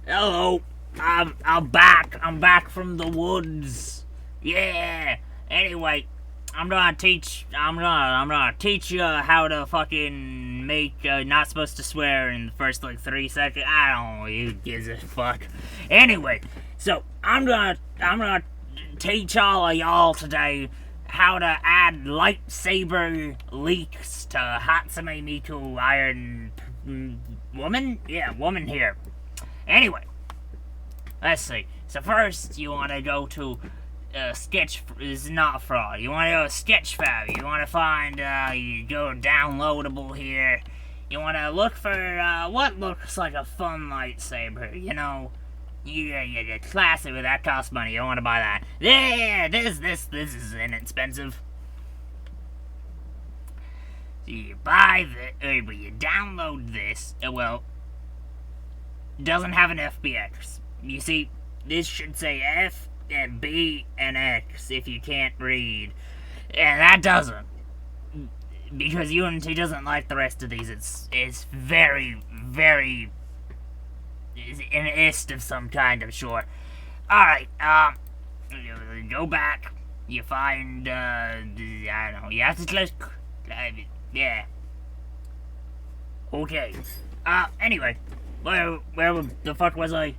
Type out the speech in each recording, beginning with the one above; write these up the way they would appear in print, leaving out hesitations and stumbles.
Hello. I'm back. I'm back from the woods. Yeah. Anyway, I'm gonna teach you how to fucking make. Not supposed to swear in the first like 3 seconds. I don't know. Who gives a fuck? Anyway, so I'm gonna teach all of y'all today how to add lightsaber leaks to Hatsune Miku Iron Woman. Yeah, woman here. Anyway, let's see. So first, you want to go to Sketch. This is not fraud. You want to go to Sketchfab. You want to find. You go downloadable here. You want to look for what looks like a fun lightsaber. You know, yeah, classic. But that costs money. You don't want to buy that. Yeah, this is inexpensive. So you buy but you download this. Well, doesn't have an FBX. You see, this should say F and B and X if you can't read. And that doesn't. Because Unity doesn't like the rest of these. It's very, very... It's an ist of some kind, I'm sure. Alright, go back. You find, I don't know, you have to click... yeah. Okay. Anyway. Where the fuck was I?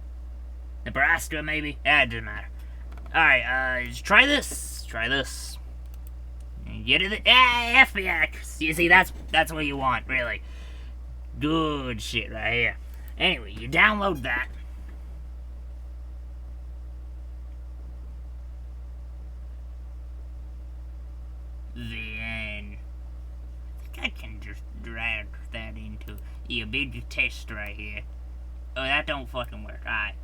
Nebraska, maybe? It doesn't matter. Alright, try this. Try this. Get it? Yeah, FBX. You see, that's what you want, really. Good shit right here. Anyway, you download that. Then... I think I can just drag that into... a big test right here. Oh, that don't fucking work. Alright.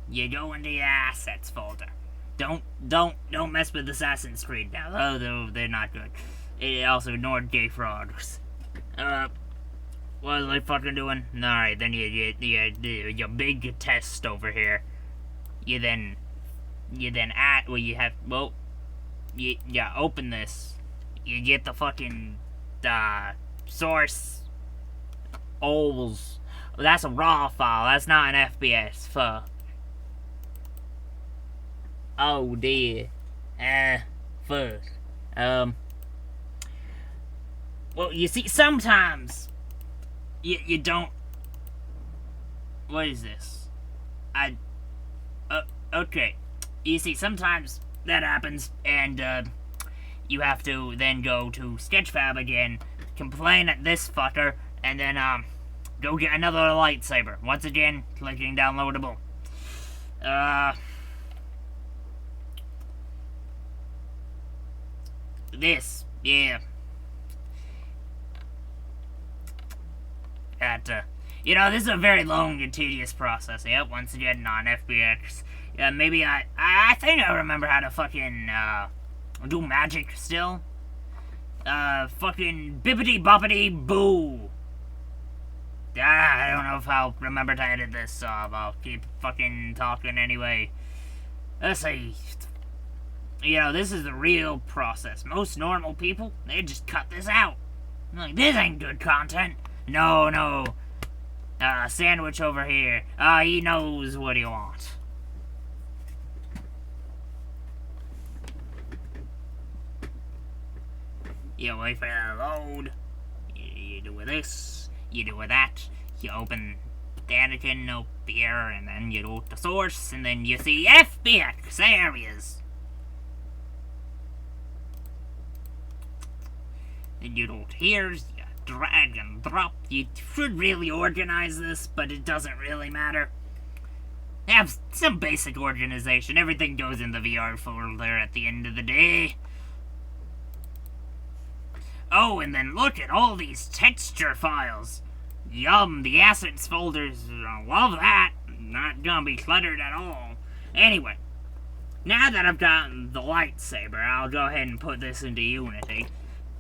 You go into your assets folder. Don't mess with Assassin's Creed now. Oh, they're not good. It also ignored gay frogs. What was I fucking doing? Alright, then your big test over here. You then add, well, you have, well, you open this. You get the fucking, source. Ols. Well, that's a raw file. That's not an FPS. Fuck. Oh dear. Fuck. Well, you see, sometimes you don't. What is this? Okay. You see, sometimes that happens, and you have to then go to Sketchfab again, complain at this fucker, and then go get another lightsaber. Once again, clicking downloadable. This, yeah. This is a very long and tedious process. Yep, once again, non-FBX. Yeah, maybe I think I remember how to fucking, do magic still. Fucking bippity-boppity-boo. I don't know if I'll remember to edit this, so I'll keep fucking talking anyway. Let's see. This is the real process. Most normal people, they just cut this out. Like, this ain't good content. No. Sandwich over here. He knows what he wants. You wait for that to load. You do with this. You do with that. You open the Anakin up here, and then you go to source, and then you see FBX areas. Then you go to here, you drag and drop. You should really organize this, but it doesn't really matter. Have some basic organization. Everything goes in the VR folder at the end of the day. Oh, and then look at all these texture files. Yum, the assets folders. Love that. Not gonna be cluttered at all. Anyway, now that I've gotten the lightsaber, I'll go ahead and put this into Unity.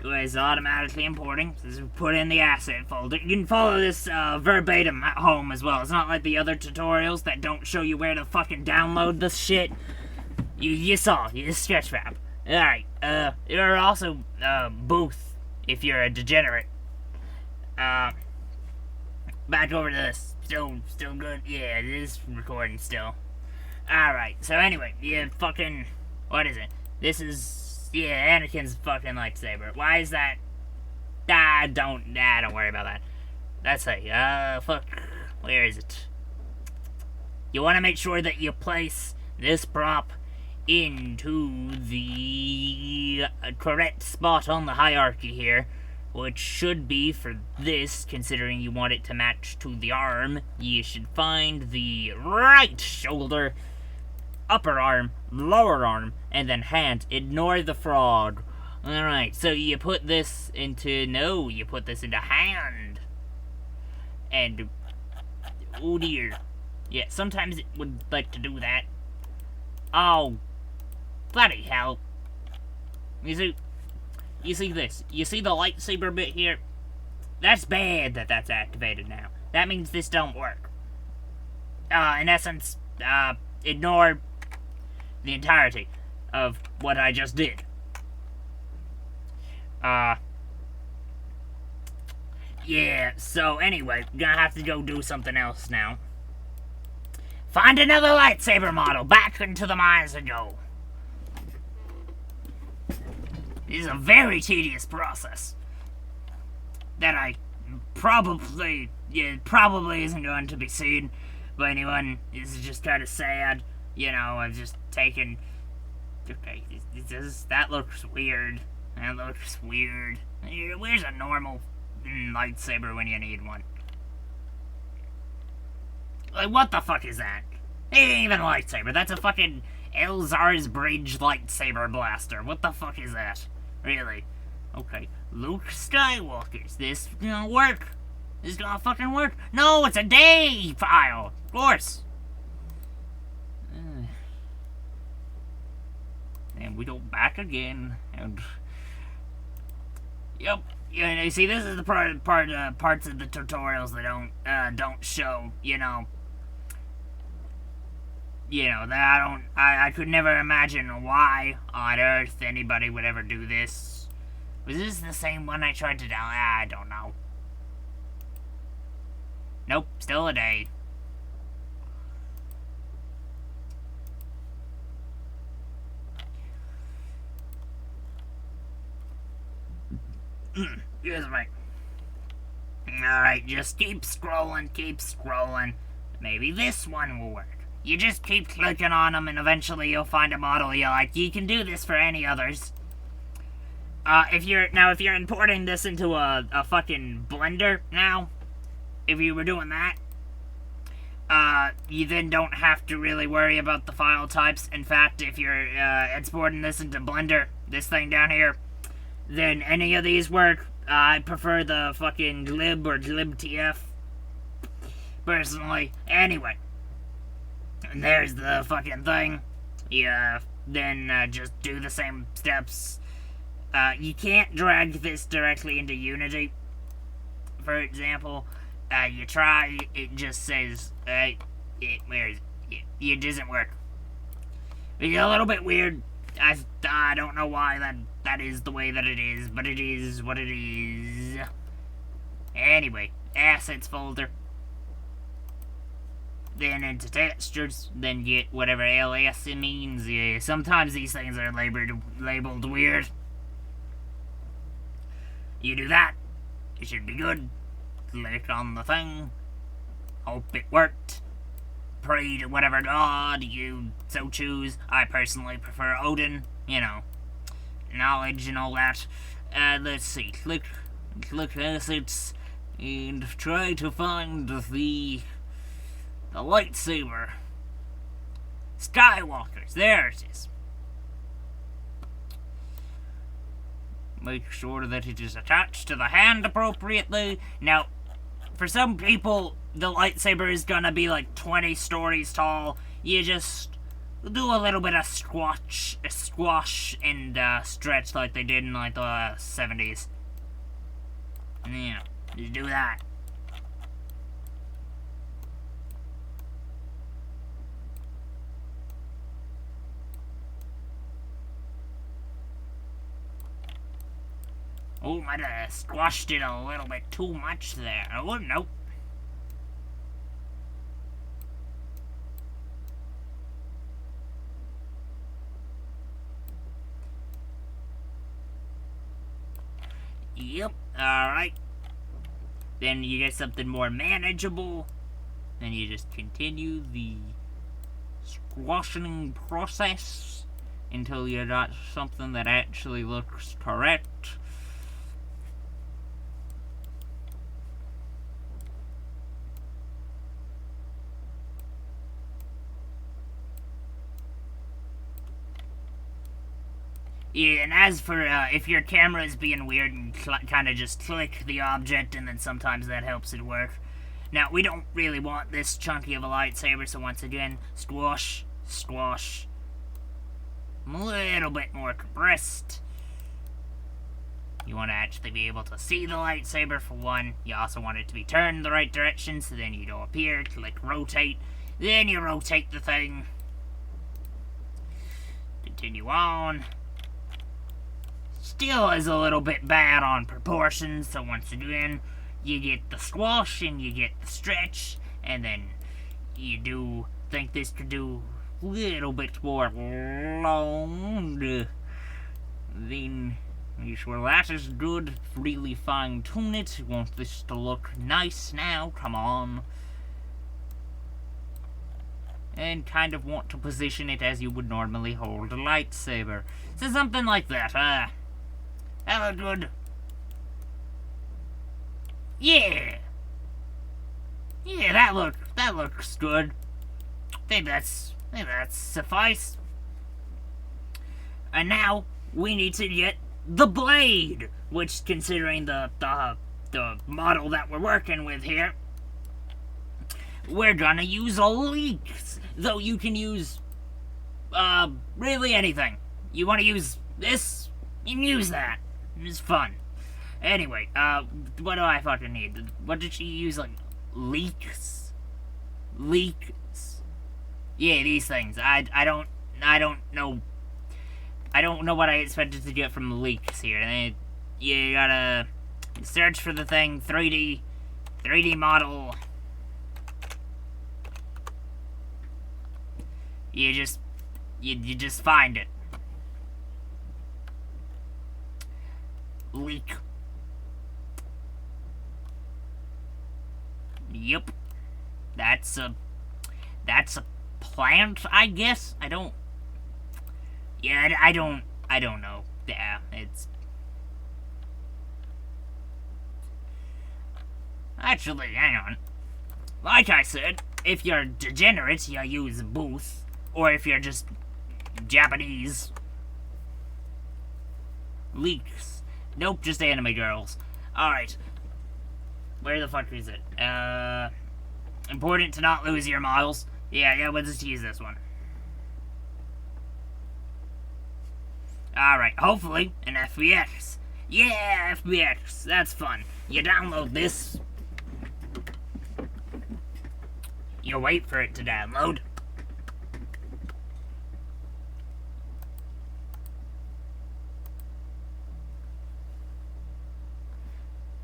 It's automatically importing. This is put in the asset folder. You can follow this verbatim at home as well. It's not like the other tutorials that don't show you where to fucking download this shit. You saw. You Sketchfab. Alright, you're also, booth, if you're a degenerate. back over to this. Still good? Yeah, it is recording still. Alright, so anyway, yeah, fucking, what is it? This is, yeah, Anakin's fucking lightsaber. Why is that? Don't worry about that. That's fuck, where is it? You want to make sure that you place this prop into the correct spot on the hierarchy here, which should be for this, considering you want it to match to the arm. You should find the right shoulder, upper arm, lower arm, and then hand. Ignore the frog. Alright, so you put this into, you put this into hand. And, oh dear. Yeah, sometimes it would like to do that. Oh, bloody hell. You see this? You see the lightsaber bit here? That's bad that that's activated now. That means this don't work. In essence, ignore the entirety of what I just did. Yeah, so anyway, gonna have to go do something else now. Find another lightsaber model, back into the mines and go. This is a very tedious process that I probably isn't going to be seen by anyone. This is just kind of sad. You know, I've just taken... Okay, that looks weird. That looks weird. Where's a normal lightsaber when you need one? Like, what the fuck is that? It ain't even a lightsaber. That's a fucking Elzar's Bridge lightsaber blaster. What the fuck is that? Really? Okay. Luke Skywalker's. This gonna work. This gonna fucking work. No, it's a day file. Of course. And we go back again, and... Yep. Yeah, you see, this is the parts of the tutorials that don't show, that I could never imagine why on earth anybody would ever do this. Was this the same one I tried to download? I don't know. Nope, still a day. Excuse me. Alright, just keep scrolling. Maybe this one will work. You just keep clicking on them and eventually you'll find a model you like. You can do this for any others. If you're importing this into a fucking blender now, if you were doing that, you then don't have to really worry about the file types. In fact, if you're exporting this into Blender, this thing down here, then any of these work. I prefer the fucking glib or glibtf, personally. Anyway, and there's the fucking thing. Yeah, then just do the same steps. You can't drag this directly into Unity. For example, you try, it just says, where is it? It doesn't work. It's a little bit weird. I don't know why that is the way that it is, but it is what it is. Anyway, assets folder. Then into textures, then get whatever LS it means. Yeah, sometimes these things are labeled weird. You do that, it should be good. Click on the thing. Hope it worked. Pray to whatever god you so choose. I personally prefer Odin, knowledge and all that. Let's see, click assets, and try to find the lightsaber. Skywalkers, there it is. Make sure that it is attached to the hand appropriately. Now, for some people, the lightsaber is gonna be like 20 stories tall. You just do a little bit of squash and stretch like they did in like the 70s. Yeah, just do that. Oh, might have squashed it a little bit too much there. Oh, nope. Yep, alright. Then you get something more manageable. Then you just continue the squashing process until you got something that actually looks correct. Yeah, and as for if your camera is being weird and kind of just click the object, and then sometimes that helps it work. Now, we don't really want this chunky of a lightsaber, so once again, squash, squash. A little bit more compressed. You want to actually be able to see the lightsaber for one. You also want it to be turned the right direction, so then you go up here, click rotate. Then you rotate the thing. Continue on. Still is a little bit bad on proportions, so once again, you get the squash and you get the stretch, and then you do think this could do a little bit more long. Then, well, that is good. Really fine tune it. You want this to look nice now, come on. And kind of want to position it as you would normally hold a lightsaber. So something like that, that look good. Yeah. Yeah, that looks good. I think that's suffice. And now we need to get the blade, which, considering the model that we're working with here, we're gonna use a leak. Though you can use really anything. You want to use this? You can use that. It's fun. Anyway, what do I fucking need? What did she use? Like, leaks? Leaks. Yeah, these things. I don't know. I don't know what I expected to get from the leaks here. You gotta search for the thing, 3D model. You just find it. Leak. Yep. That's a plant, I guess. I don't know. Yeah, it's actually, hang on. Like I said, if you're degenerate, you use booth, or if you're just Japanese, leaks. Nope, just anime girls. Alright. Where the fuck is it? Important to not lose your models. Yeah, we'll just use this one. Alright, hopefully an FBX. Yeah, FBX. That's fun. You download this. You wait for it to download.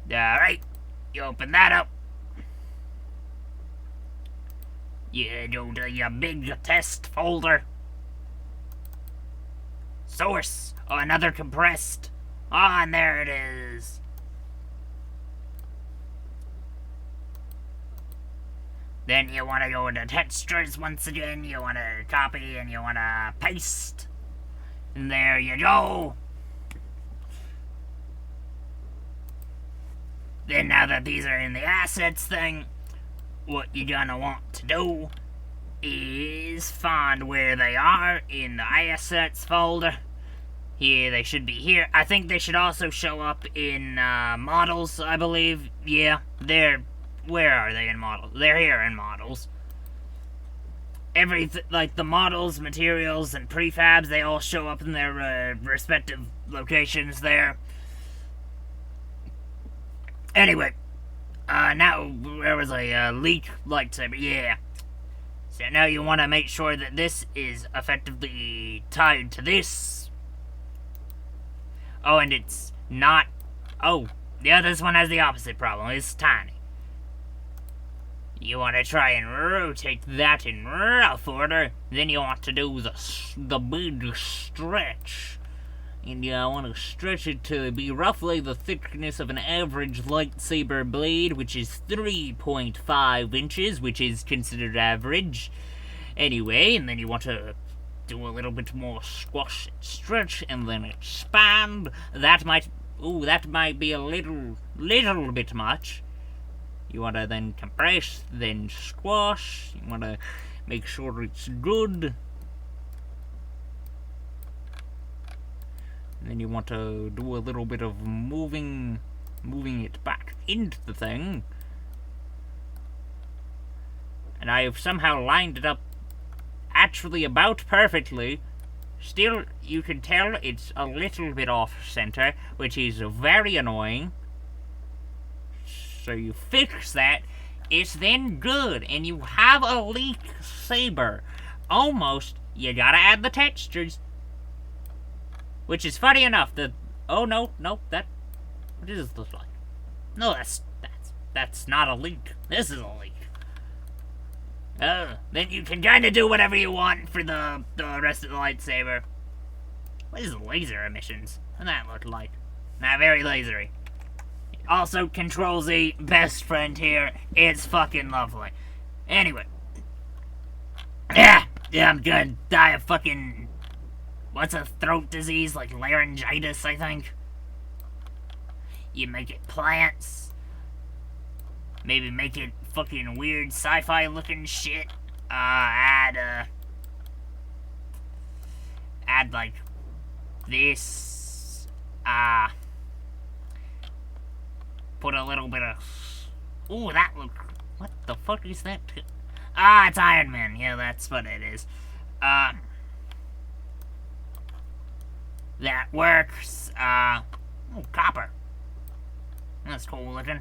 Alright, you open that up. You go to your big test folder. Source. Oh, another compressed. Ah, and there it is. Then you want to go into textures once again. You want to copy and you want to paste. And there you go. Then now that these are in the assets thing, what you're gonna want to do is find where they are in the assets folder. Here, they should be here. I think they should also show up in models, I believe. Yeah, where are they in models? They're here in models. Like the models, materials, and prefabs, they all show up in their respective locations there. Anyway, now, where was I? Leak lightsaber, yeah. So now you want to make sure that this is effectively tied to this. Oh, and it's not... Oh, yeah, this one has the opposite problem. It's tiny. You want to try and rotate that in rough order. Then you want to do the big stretch. And I want to stretch it to be roughly the thickness of an average lightsaber blade, which is 3.5 inches, which is considered average. Anyway, and then you want to do a little bit more squash, stretch, and then expand. That might be a little bit much. You want to then compress, then squash. You want to make sure it's good. And then you want to do a little bit of moving it back into the thing. And I have somehow lined it up actually about perfectly. Still, you can tell it's a little bit off center, which is very annoying. So you fix that, it's then good, and you have a leak saber. Almost, you gotta add the textures. Which is funny enough, oh no, what does this look like? No, that's not a leak. This is a leak. Then you can kinda do whatever you want for the rest of the lightsaber. What is laser emissions? What does that look like? Not very lasery. Also, Control Z, best friend here. It's fucking lovely. Anyway. Yeah, I'm gonna die of fucking... What's a throat disease? Like laryngitis, I think? You make it plants. Maybe make it fucking weird sci-fi looking shit. Add like this. Put a little bit of... Ooh, that look... What the fuck is that? It's Iron Man. Yeah, that's what it is. That works. Oh, copper. That's cool looking.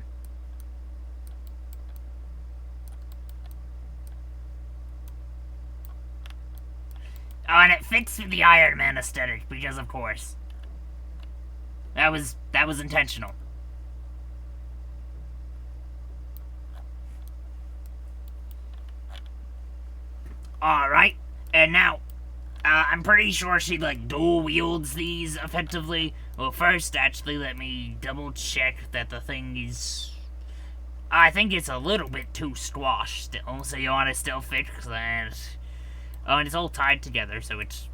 Oh, and it fits with the Iron Man aesthetic, because of course. That was intentional. Alright, and now, I'm pretty sure she, like, dual wields these effectively. Well, first, actually, let me double check that the thing is... I think it's a little bit too squashed still, so you want to still fix that. Oh, and it's all tied together, so it's...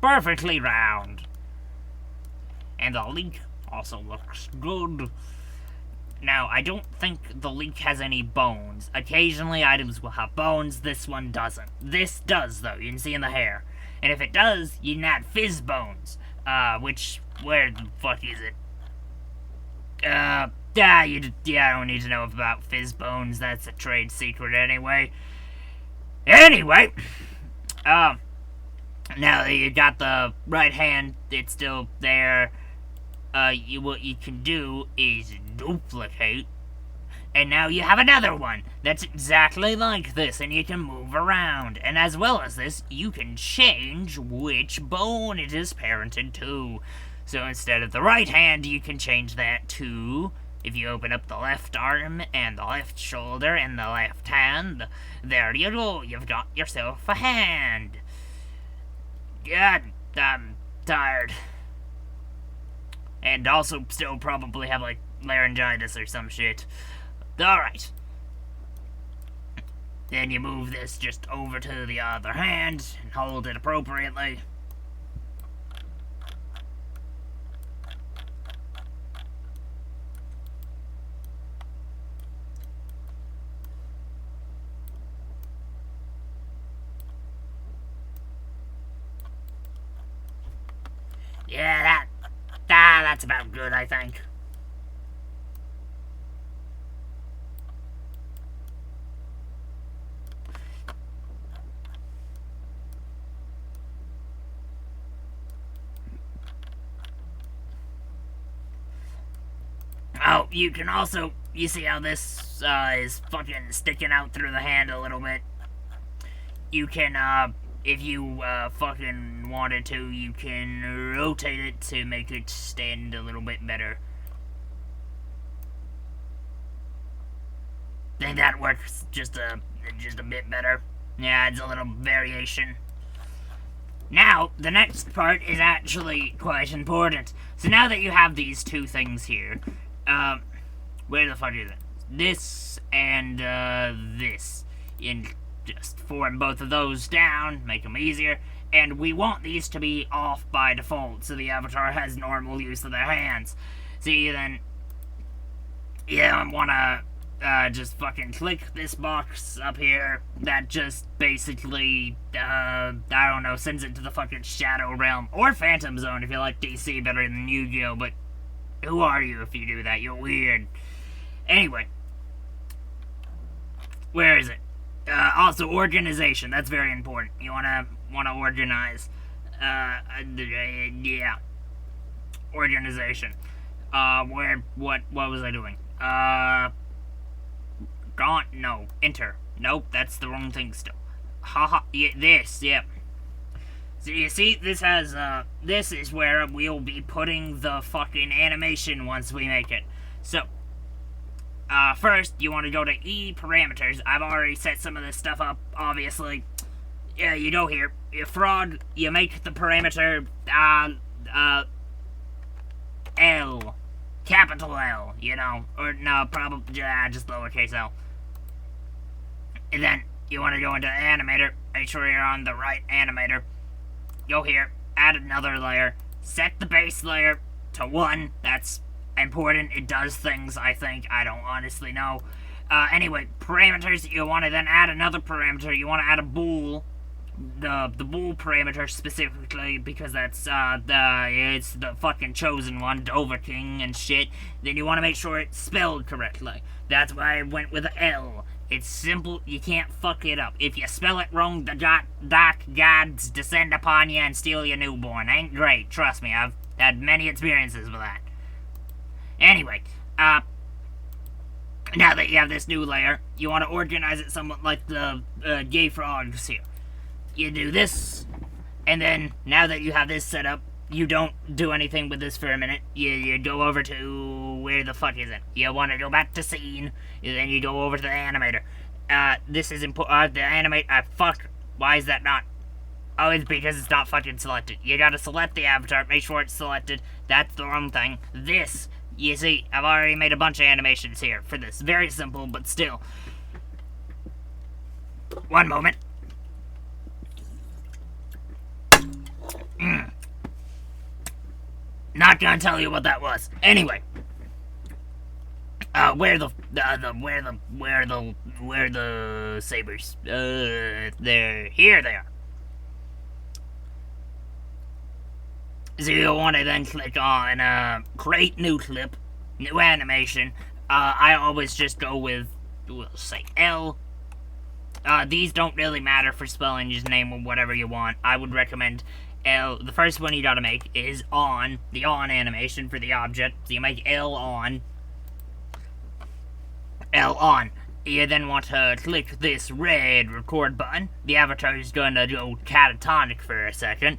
perfectly round. And the leak also looks good. Now, I don't think the leak has any bones. Occasionally, items will have bones. This one doesn't. This does, though. You can see in the hair. And if it does, you can add fizz bones. Where the fuck is it? I don't need to know about fizz bones. That's a trade secret anyway. Anyway, now that you got the right hand, it's still there. What you can do is duplicate, and now you have another one that's exactly like this, and you can move around. And as well as this, you can change which bone it is parented to. So instead of the right hand, you can change that to, if you open up the left arm and the left shoulder and the left hand, there you go, you've got yourself a hand. God, I'm tired. And also still probably have, like, laryngitis or some shit. Alright. Then you move this just over to the other hand and hold it appropriately. Yeah, that's about good, I think. Oh, you can also, you see how this is fucking sticking out through the hand a little bit? You can, if you fucking wanted to, you can rotate it to make it stand a little bit better. Think that works just a bit better. Yeah, it's a little variation. Now, the next part is actually quite important. So now that you have these two things here, where the fuck is it? This and, this. And just form both of those down, make them easier. And we want these to be off by default, so the avatar has normal use of their hands. See, then, you wanna, just fucking click this box up here that just basically, I don't know, sends it to the fucking Shadow Realm, or Phantom Zone if you like DC better than Yu-Gi-Oh!, but who are you if you do that? You're weird. Anyway, where is it? Also, organization, that's very important. You wanna organize, yeah. Organization. What was I doing? Gaunt? No. Enter. Nope, that's the wrong thing still. Haha, yeah, this, yep. So you see, this has, this is where we'll be putting the fucking animation once we make it. So, first, you want to go to E parameters. I've already set some of this stuff up, obviously. Yeah, you go here. You fraud, you make the parameter, L. Capital L, you know. Or, no, probably, just lowercase l. And then, you want to go into animator. Make sure you're on the right animator. Go here, add another layer. Set the base layer to 1. That's important. It does things, I think. I don't honestly know. Anyway, parameters, you want to then add another parameter. You want to add a bool. The bool parameter specifically, because that's, it's the fucking chosen one, Dover King and shit. Then you want to make sure it's spelled correctly. That's why I went with a L. It's simple, you can't fuck it up. If you spell it wrong, the dark gods descend upon you and steal your newborn. Ain't great, trust me, I've had many experiences with that. Anyway, now that you have this new layer, you want to organize it somewhat like the gay frogs here. You do this, and then, now that you have this set up, you don't do anything with this for a minute. You go over to, where the fuck is it? You want to go back to scene, and then you go over to the animator. This is important, the animate, fuck, why is that not? Oh, it's because it's not fucking selected. You gotta select the avatar, make sure it's selected. That's the wrong thing. This, you see, I've already made a bunch of animations here for this. Very simple, but still. One moment. Not gonna tell you what that was. Anyway, where the sabers? Here they are. So you want to then click on create new clip, new animation. I always just go with, we'll say L. These don't really matter for spelling. Just name whatever you want. I would recommend L. The first one you gotta make is on, the on animation for the object. So you make L on. L on. You then want to click this red record button. The avatar is gonna go catatonic for a second.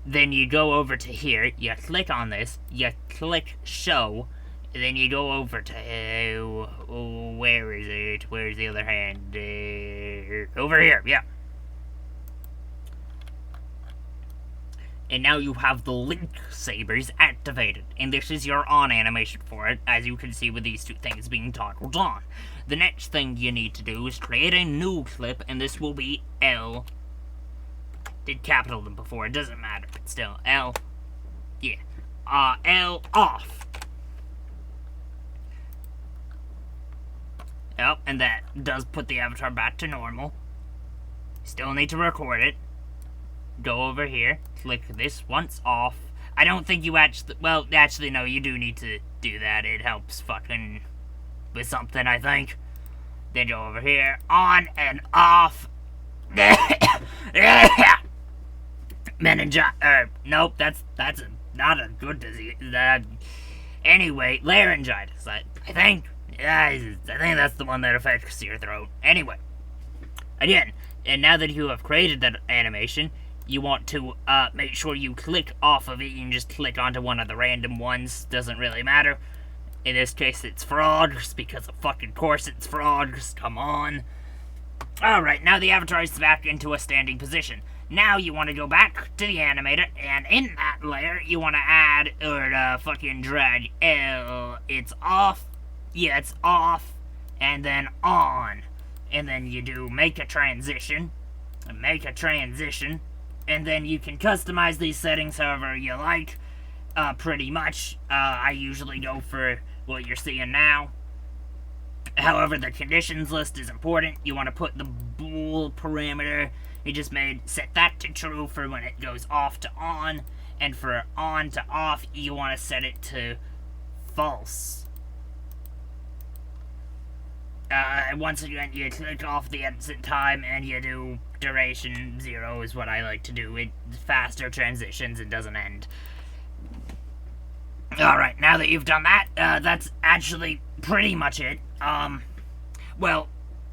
Then you go over to here, you click on this, you click show, then you go over to, where is it? Where's the other hand? Over here, yeah. And now you have the link sabers activated, and this is your on animation for it, as you can see with these two things being toggled on. The next thing you need to do is create a new clip, and this will be L. Did capital them before, it doesn't matter, but still, L. Yeah. L off. Yep, and that does put the avatar back to normal. Still need to record it. Go over here, click this once off. I don't think you actually, well, actually no, you do need to do that. It helps fucking with something, I think. Then go over here, on and off. Meningitis, nope, that's not a good disease. Anyway, laryngitis, I think that's the one that affects your throat. Anyway, again, and now that you have created that animation, you want to make sure you click off of it. You can just click onto one of the random ones. Doesn't really matter. In this case, it's frogs, because of fucking course it's frogs. Come on. Alright, now the avatar is back into a standing position. Now you want to go back to the animator, and in that layer, you want to add, or fucking drag L. It's off. Yeah, it's off, and then on. And then you do make a transition, and then you can customize these settings however you like, pretty much. I usually go for what you're seeing now. However, the conditions list is important. You want to put the bool parameter you just made, set that to true for when it goes off to on, and for on to off, you want to set it to false. Once again, you click off the exit time and you do duration 0 is what I like to do. It faster transitions, it doesn't end. Alright, now that you've done that, that's actually pretty much it. Well,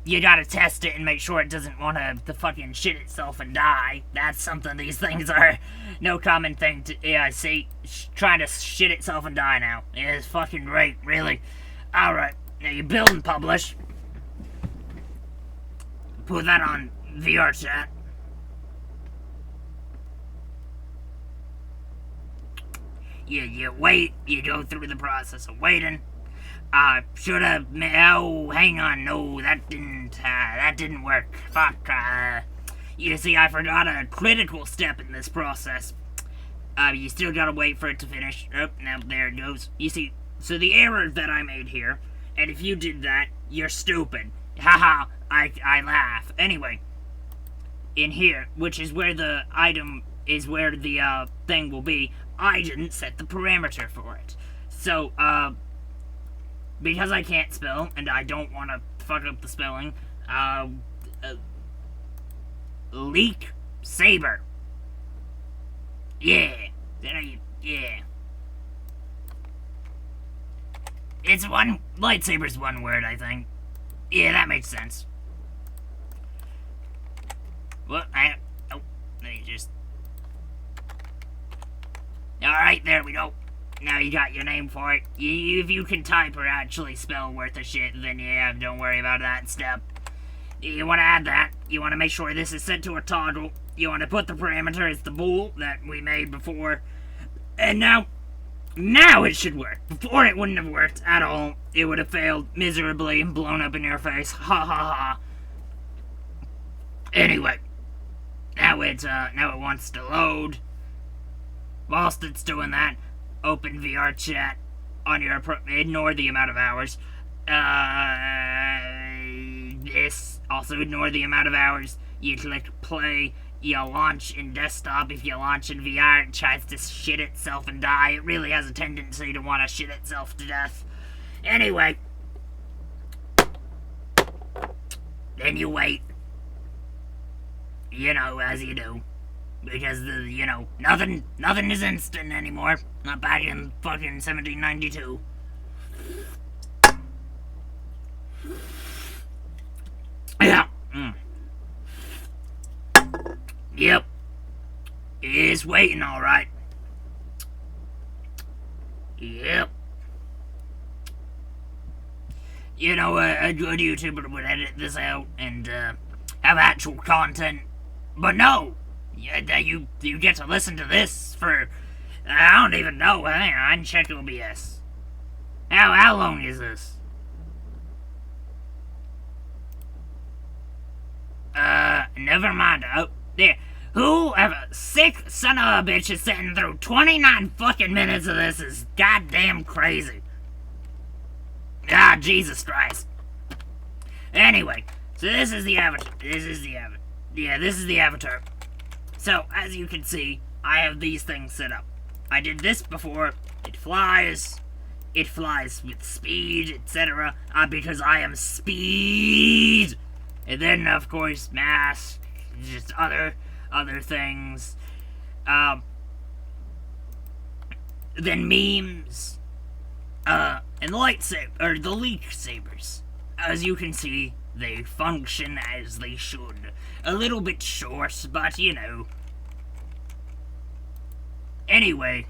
you gotta test it and make sure it doesn't want to fucking shit itself and die. That's something these things are no common thing to, yeah, see, trying to shit itself and die now. It's fucking great, really. Alright, now you build and publish. Put that on VRchat. You wait, you go through the process of waiting. Should've, oh, hang on, no, that didn't work. Fuck, you see, I forgot a critical step in this process. You still gotta wait for it to finish. Oh, now there it goes. You see, so the error that I made here, and if you did that, you're stupid. Haha, I laugh. Anyway, in here, which is where the item is where the, thing will be, I didn't set the parameter for it. So, because I can't spell, and I don't want to fuck up the spelling, leak saber. Yeah. Yeah. It's lightsaber's one word, I think. Yeah, that makes sense. Well, let me just... Alright, there we go. Now you got your name for it. If you can type or actually spell worth of shit, then yeah, don't worry about that step. You want to add that. You want to make sure this is set to a toggle. You want to put the parameter as the bool that we made before. And now it should work. Before it wouldn't have worked at all. It would have failed miserably and blown up in your face. Ha ha ha. Anyway, now it wants to load. Whilst it's doing that, open VRchat on your ignore the amount of hours. This also ignore the amount of hours. You click play. You launch in desktop. If you launch in VR, it tries to shit itself and die. It really has a tendency to want to shit itself to death. Anyway, then you wait. You know, as you do. Because, nothing is instant anymore. Not back in fucking 1792. Yeah. Yep. It's waiting, alright. Yep. You know, a good YouTuber would edit this out and, have actual content. But no! You get to listen to this for, I don't even know, hang on, check OBS. How long is this? Never mind, oh, there. Whoever, sick son of a bitch is sitting through 29 fucking minutes of this is goddamn crazy. Ah, Jesus Christ. Anyway, so this is the avatar, yeah, this is the avatar. So, as you can see, I have these things set up. I did this before. It flies with speed, etc. Because I am speed. And then, of course, mask, just other things. Then memes. And the leak sabers. As you can see, they function as they should. A little bit short, but you know. Anyway,